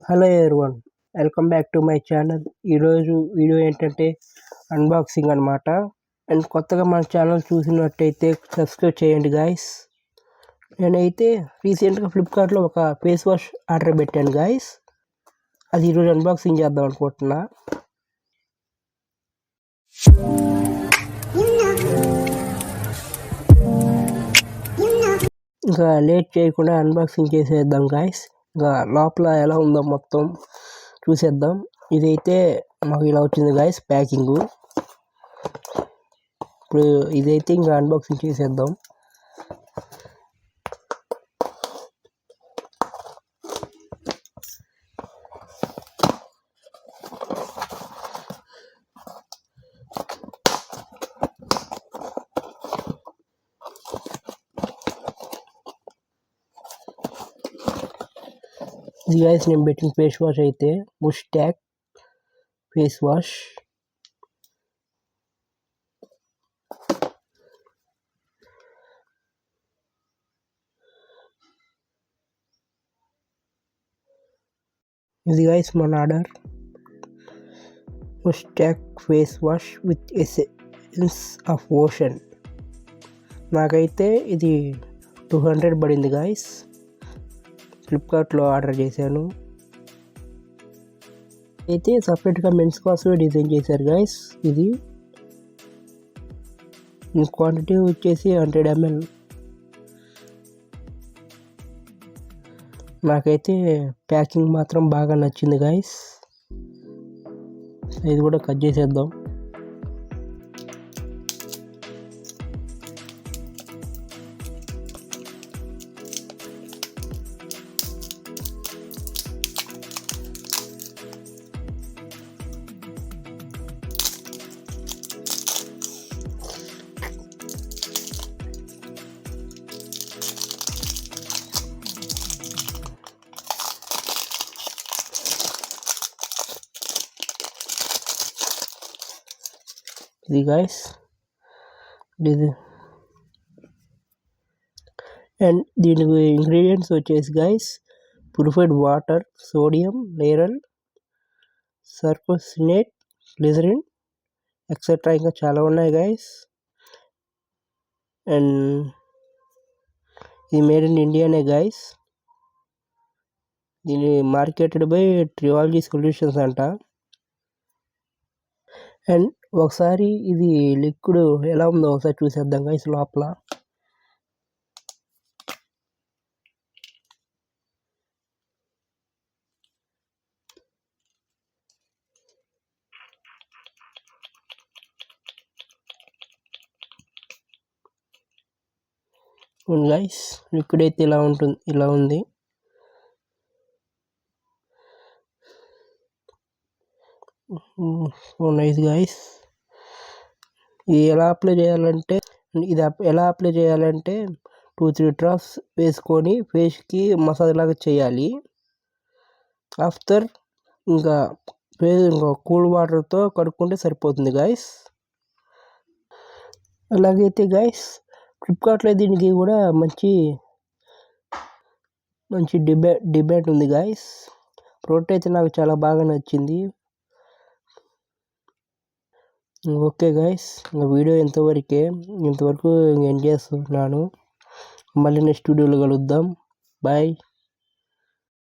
Hello everyone, welcome back to my channel. ఈరోజు video ఏంటంటే unboxing అనమాట. అండ్ కొత్తగా మన ఛానల్ చూసినట్టయితే సబ్స్క్రైబ్ చేయండి గాయస్. నేనైతే రీసెంట్గా ఫ్లిప్కార్ట్లో ఒక ఫేస్ వాష్ ఆర్డర్ పెట్టాను గాయస్. అది ఈరోజు అన్బాక్సింగ్ చేద్దాం అనుకుంటున్నా. ఇంకా లేట్ చేయకుండా అన్బాక్సింగ్ చేసేద్దాం గాయస్. ఇంకా లోపల ఎలా ఉందో మొత్తం చూసేద్దాం. ఇదైతే మాకు ఇలా వచ్చింది గాయస్ ప్యాకింగ్. ఇప్పుడు ఇదైతే ఇంకా అన్బాక్సింగ్ చేసేద్దాం. ఇది గాయస్ నేను పెట్టిన ఫేస్ వాష్ అయితే ముస్టాక్ ఫేస్ వాష్. ఇది గాయస్ మన ఆర్డర్, ముస్టాక్ face wash with essence of ocean. నాకైతే ఇది 200 పడింది గాయస్. ఫ్లిప్కార్ట్లో ఆర్డర్ చేశాను. అయితే సపరేట్గా మెన్స్ కోసమే డిజైన్ చేశారు గాయస్. ఇది క్వాంటిటీ వచ్చేసి 100 ml. నాకైతే ప్యాకింగ్ మాత్రం బాగా నచ్చింది గాయస్. ఇది కూడా కట్ చేసేద్దాం. ఇది గాయస్ ఇది. అండ్ దీనికి ఇంగ్రీడియంట్స్ వచ్చేసి guys purified water, sodium lauryl, sarcosinate, glycerin etcetera ఇంకా చాలా ఉన్నాయి గాయస్. అండ్ ఇది మేడ్ ఇన్ ఇండియానే గాయస్. దీని మార్కెటెడ్ బై ట్రియాలజీ సొల్యూషన్స్ అంట. అండ్ ఒకసారి ఇది లిక్విడ్ ఎలా ఉందో ఒకసారి చూసేద్దాం గాయస్ లోపల. గాయస్ లిక్విడ్ అయితే ఇలా ఉంది. Nice guys. ఇది ఎలా అప్లై చేయాలంటే 2-3 డ్రాప్స్ వేసుకొని ఫేస్కి మసాజ్ లాగా చేయాలి. ఆఫ్టర్ ఇంకా కూల్ వాటర్తో కడుక్కుంటే సరిపోతుంది గాయస్. అలాగైతే గాయస్ ఫ్లిప్కార్ట్లో దీనికి కూడా మంచి డిమాండ్ ఉంది గాయస్. ప్రోడక్ట్ అయితే నాకు చాలా బాగా నచ్చింది. ఓకే గాయస్, ఇంకా వీడియో ఇంతవరకు ఎండ్ చేస్తున్నాను. మళ్ళీ నెక్స్ట్ వీడియోలో కలుద్దాం. బాయ్.